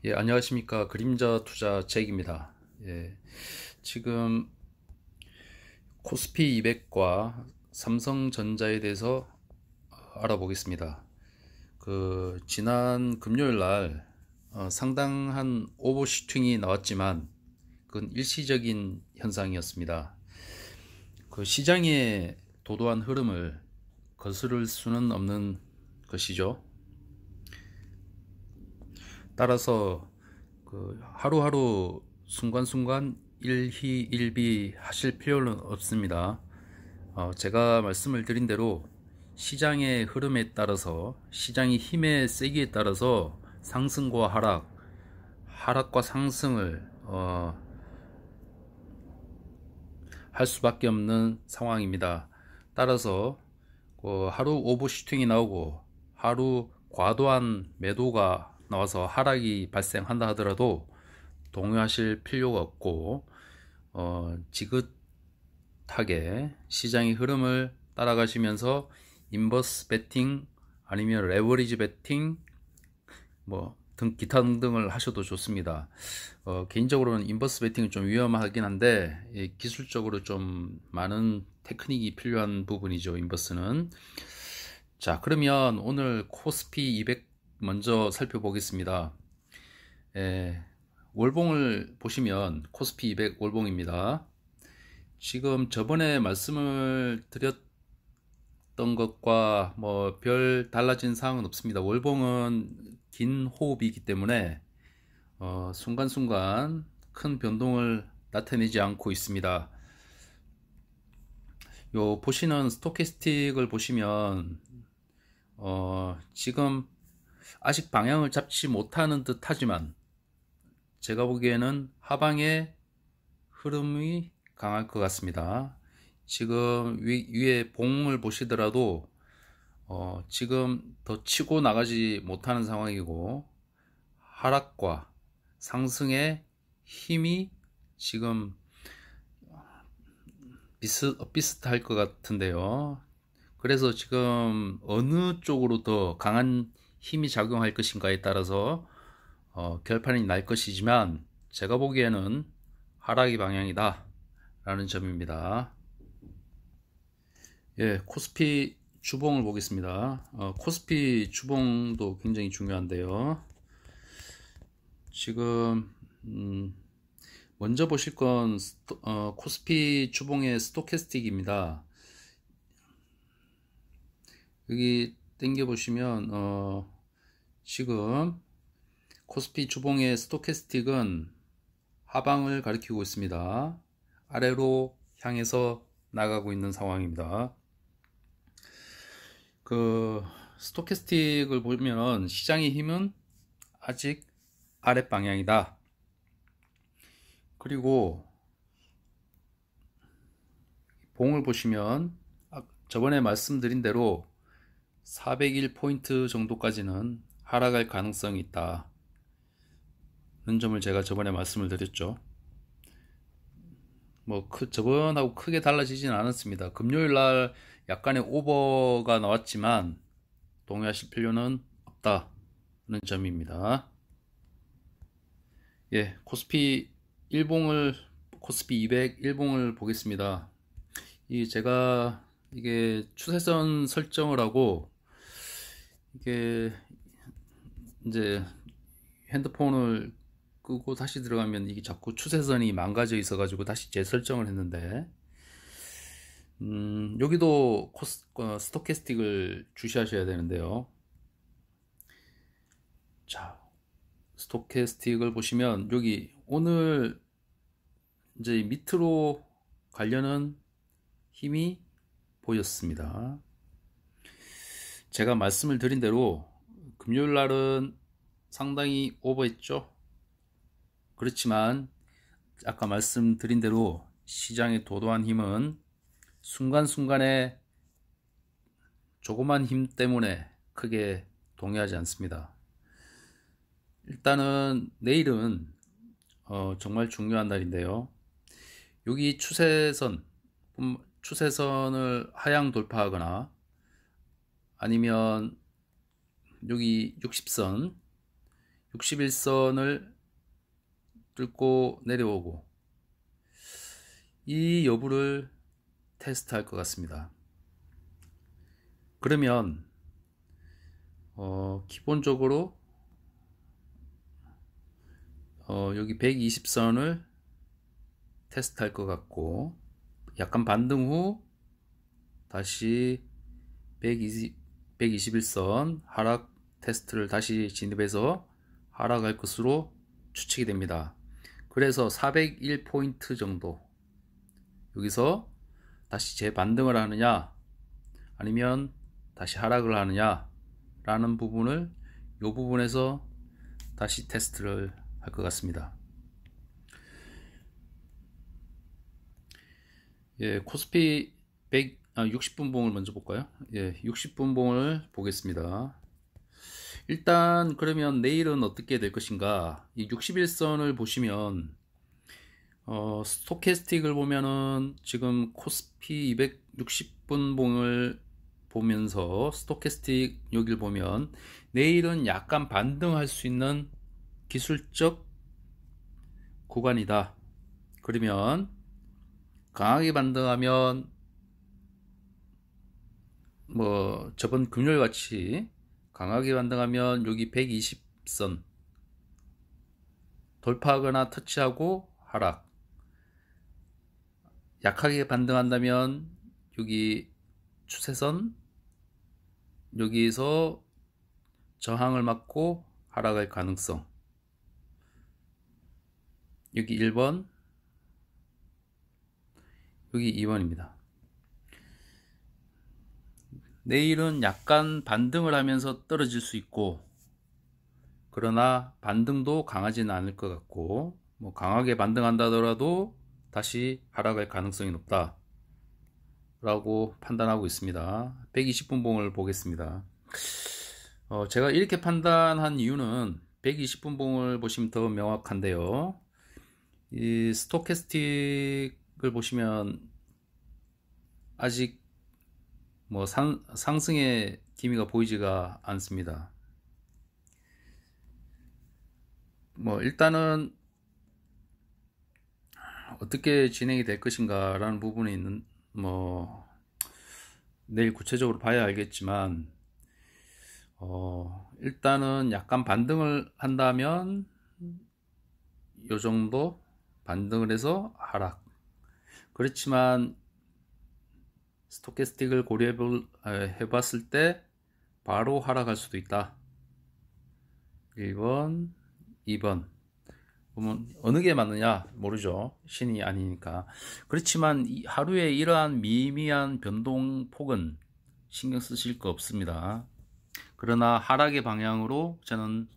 예, 안녕하십니까. 그림자 투자 잭입니다. 예, 지금 코스피 200과 삼성전자에 대해서 알아보겠습니다. 지난 금요일 날 상당한 오버슈팅이 나왔지만 그건 일시적인 현상이었습니다. 시장의 도도한 흐름을 거스를 수는 없는 것이죠. 따라서 하루하루 순간순간 일희일비 하실 필요는 없습니다. 제가 말씀을 드린 대로 시장의 흐름에 따라서 시장의 힘의 세기에 따라서 상승과 하락과 상승을 할 수밖에 없는 상황입니다. 따라서 하루 오버슈팅이 나오고 하루 과도한 매도가 나와서 하락이 발생한다 하더라도 동요하실 필요가 없고 지긋하게 시장의 흐름을 따라가시면서 인버스 베팅 아니면 레버리지 베팅 기타 등등을 하셔도 좋습니다. 개인적으로는 인버스 베팅은 좀 위험하긴 한데 기술적으로 좀 많은 테크닉이 필요한 부분이죠. 인버스는. 자, 그러면 오늘 코스피 200 먼저 살펴보겠습니다. 월봉을 보시면 코스피 200 월봉입니다. 지금 저번에 말씀을 드렸던 것과 별 달라진 사항은 없습니다. 월봉은 긴 호흡이기 때문에 순간순간 큰 변동을 나타내지 않고 있습니다. 요 보시는 스토캐스틱을 보시면 지금 아직 방향을 잡지 못하는 듯 하지만 제가 보기에는 하방의 흐름이 강할 것 같습니다. 지금 위에 봉을 보시더라도 지금 더 치고 나가지 못하는 상황이고 하락과 상승의 힘이 지금 비슷할 것 같은데요. 그래서 지금 어느 쪽으로 더 강한 힘이 작용할 것인가에 따라서 결판이 날 것이지만 제가 보기에는 하락의 방향이다 라는 점입니다. 예, 코스피 주봉을 보겠습니다. 코스피 주봉도 굉장히 중요한데요. 지금 먼저 보실 건 코스피 주봉의 스토캐스틱입니다. 여기 당겨 보시면 지금 코스피 주봉의 스토캐스틱은 하방을 가리키고 있습니다. 아래로 향해서 나가고 있는 상황입니다. 스토캐스틱을 보면 시장의 힘은 아직 아랫 방향이다. 그리고 봉을 보시면 저번에 말씀드린 대로 401포인트 정도까지는 하락할 가능성이 있다 는 점을 제가 저번에 말씀을 드렸죠. 저번하고 크게 달라지진 않았습니다. 금요일 날 약간의 오버가 나왔지만 동의하실 필요는 없다는 점입니다. 예, 코스피 200 일봉을 보겠습니다. 이게 추세선 설정을 하고 이게 이제 핸드폰을 끄고 다시 들어가면 이게 자꾸 추세선이 망가져 있어 가지고 다시 재설정을 했는데 여기도 스토캐스틱을 주시하셔야 되는데요. 자, 스토캐스틱을 보시면 여기 오늘 이제 밑으로 가려는 힘이 보였습니다. 제가 말씀을 드린 대로 금요일 날은 상당히 오버했죠. 그렇지만 아까 말씀드린 대로 시장의 도도한 힘은 순간순간에 조그만 힘 때문에 크게 동요하지 않습니다. 일단은 내일은 정말 중요한 날인데요. 여기 추세선을 하향 돌파하거나 아니면 여기 60선 61선을 뚫고 내려오고, 이 여부를 테스트할 것 같습니다. 그러면 기본적으로 여기 120선을 테스트할 것 같고, 약간 반등 후 다시 121선 하락 테스트를 다시 진입해서 하락할 것으로 추측이 됩니다. 그래서 401포인트 정도, 여기서 다시 재반등을 하느냐 아니면 다시 하락을 하느냐 라는 부분을 이 부분에서 다시 테스트를 할 것 같습니다. 예, 코스피 60분봉을 먼저 볼까요? 예, 60분봉을 보겠습니다. 일단 그러면 내일은 어떻게 될 것인가? 이 61선을 보시면 스토캐스틱을 보면은 지금 코스피 260분봉을 보면서 스토캐스틱 여기를 보면 내일은 약간 반등할 수 있는 기술적 구간이다. 그러면 강하게 반등하면 뭐 저번 금요일 같이 강하게 반등하면 여기 120선 돌파하거나 터치하고 하락, 약하게 반등한다면 여기 추세선 여기에서 저항을 맞고 하락할 가능성, 여기 1번 여기 2번입니다. 내일은 약간 반등을 하면서 떨어질 수 있고, 그러나 반등도 강하지는 않을 것 같고, 뭐 강하게 반등한다 하더라도 다시 하락할 가능성이 높다 라고 판단하고 있습니다. 120분봉을 보겠습니다. 제가 이렇게 판단한 이유는 120분봉을 보시면 더 명확한데요, 이 스토캐스틱을 보시면 아직 뭐 상승의 기미가 보이지가 않습니다. 뭐 일단은 어떻게 진행이 될 것인가 라는 부분이 있는, 뭐 내일 구체적으로 봐야 알겠지만 일단은 약간 반등을 한다면 요 정도 반등을 해서 하락, 그렇지만 스토캐스틱을 고려해봤을 때 바로 하락할 수도 있다. 1번 2번 보면 어느 게 맞느냐 모르죠, 신이 아니니까. 그렇지만 하루에 이러한 미미한 변동폭은 신경 쓰실 거 없습니다. 그러나 하락의 방향으로 저는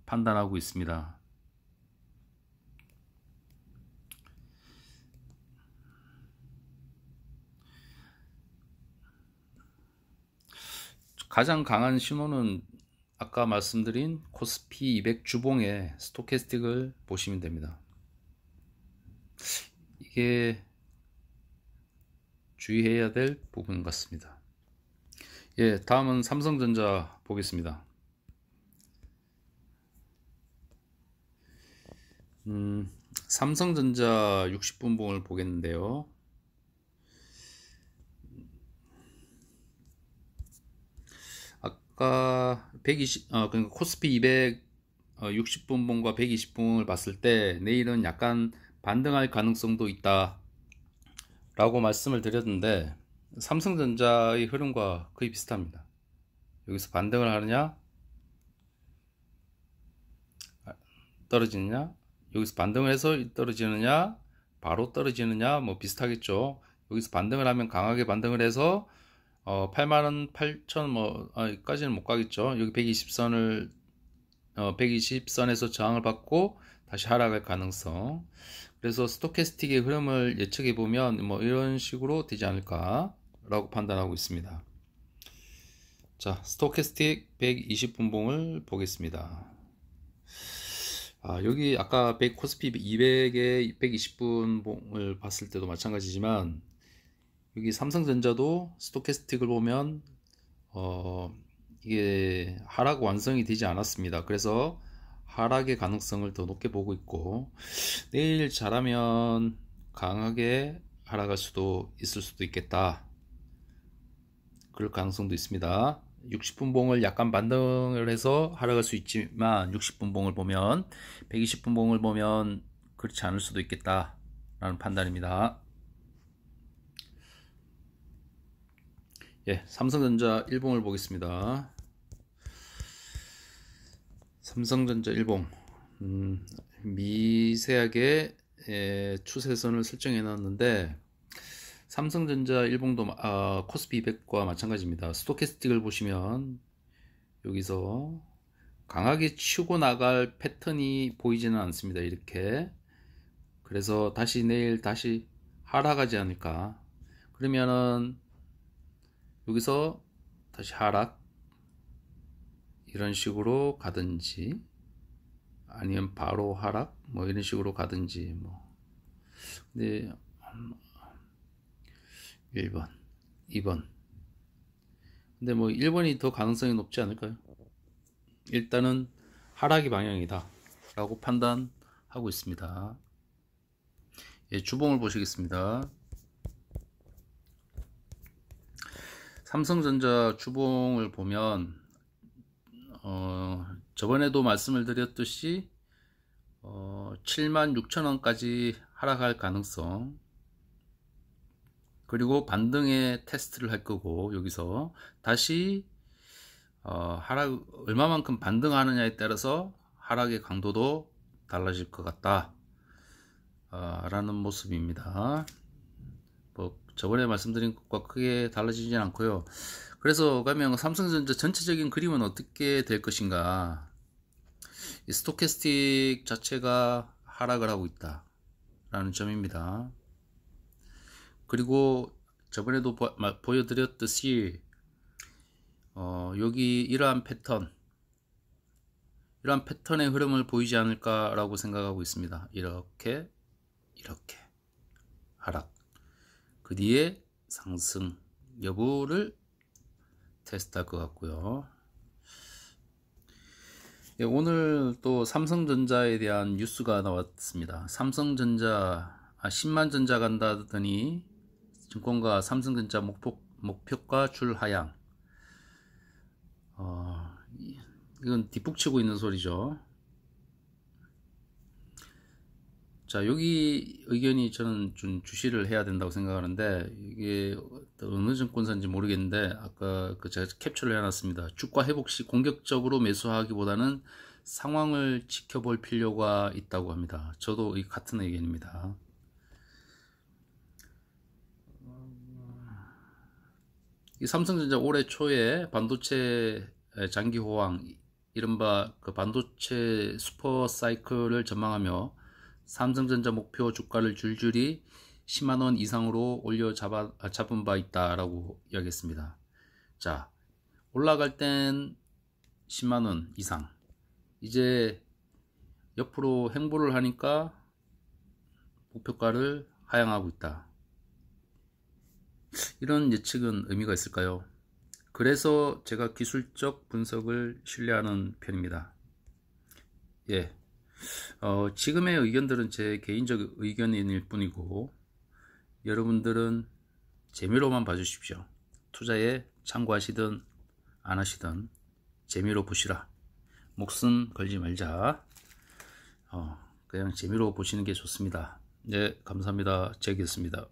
판단하고 있습니다. 가장 강한 신호는 아까 말씀드린 코스피 200 주봉의 스토캐스틱을 보시면 됩니다. 이게 주의해야 될 부분 같습니다. 예, 다음은 삼성전자 보겠습니다. 삼성전자 60분봉을 보겠는데요, 아까 120, 그러니까 코스피 200 60분봉과 120분봉을 봤을 때 내일은 약간 반등할 가능성도 있다 라고 말씀을 드렸는데, 삼성전자의 흐름과 거의 비슷합니다. 여기서 반등을 하느냐 떨어지느냐, 여기서 반등을 해서 떨어지느냐 바로 떨어지느냐, 뭐 비슷하겠죠. 여기서 반등을 하면 강하게 반등을 해서 8만 8천 뭐 까지는 못 가겠죠. 여기 120선을 120선에서 저항을 받고 다시 하락할 가능성. 그래서 스토캐스틱의 흐름을 예측해 보면 뭐 이런 식으로 되지 않을까 라고 판단하고 있습니다. 자, 스토캐스틱 120분봉을 보겠습니다. 여기 아까 코스피 200의 120분봉을 봤을 때도 마찬가지지만, 여기 삼성전자도 스토캐스틱을 보면 이게 하락 완성이 되지 않았습니다. 그래서 하락의 가능성을 더 높게 보고 있고, 내일 잘하면 강하게 하락할 수도 있을 수도 있겠다. 그럴 가능성도 있습니다. 60분 봉을 약간 반등을 해서 하락할 수 있지만 60분 봉을 보면 120분 봉을 보면 그렇지 않을 수도 있겠다 라는 판단입니다. 예, 삼성전자 1봉을 보겠습니다. 삼성전자 1봉 미세하게 추세선을 설정해 놨는데, 삼성전자 1봉도 코스피 200과 마찬가지입니다. 스토캐스틱을 보시면 여기서 강하게 치고 나갈 패턴이 보이지는 않습니다. 이렇게. 그래서 내일 다시 하락하지 않을까. 그러면은 여기서 다시 하락 이런 식으로 가든지, 아니면 바로 하락 뭐 이런 식으로 가든지 뭐. 근데 1번 2번, 근데 뭐 1번이 더 가능성이 높지 않을까요? 일단은 하락이 방향이다 라고 판단하고 있습니다. 예, 주봉을 보시겠습니다. 삼성전자 주봉을 보면 저번에도 말씀을 드렸듯이 76,000원까지 하락할 가능성, 그리고 반등의 테스트를 할 거고, 여기서 다시 하락 얼마만큼 반등하느냐에 따라서 하락의 강도도 달라질 것 같다 라는 모습입니다. 뭐 저번에 말씀드린 것과 크게 달라지진 않고요. 그래서 그러면 삼성전자 전체적인 그림은 어떻게 될 것인가. 이 스토캐스틱 자체가 하락을 하고 있다 라는 점입니다. 그리고 저번에도 보여드렸듯이 여기 이러한 패턴의 흐름을 보이지 않을까 라고 생각하고 있습니다. 이렇게 하락, 그 뒤에 상승 여부를 테스트할 것 같고요. 예, 오늘 또 삼성전자에 대한 뉴스가 나왔습니다. 삼성전자 10만 전자 간다더니 증권가 삼성전자 목표가 줄 하향. 이건 뒷북치고 있는 소리죠. 자, 여기 의견이 저는 좀 주시를 해야 된다고 생각하는데, 이게 어느 증권사인지 모르겠는데 아까 제가 캡처를 해놨습니다. 주가 회복 시 공격적으로 매수하기보다는 상황을 지켜볼 필요가 있다고 합니다. 저도 같은 의견입니다. 이 삼성전자 올해 초에 반도체 장기 호황, 이른바 그 반도체 슈퍼 사이클을 전망하며 삼성전자 목표 주가를 줄줄이 10만원 이상으로 올려 잡은 바 있다라고 이야기했습니다. 자, 올라갈 땐 10만원 이상, 이제 옆으로 행보를 하니까 목표가를 하향하고 있다. 이런 예측은 의미가 있을까요? 그래서 제가 기술적 분석을 신뢰하는 편입니다. 예. 지금의 의견들은 제 개인적 의견일 뿐이고, 여러분들은 재미로만 봐주십시오. 투자에 참고하시든 안 하시든 재미로 보시라. 목숨 걸지 말자. 그냥 재미로 보시는 게 좋습니다. 네, 감사합니다. 제기였습니다.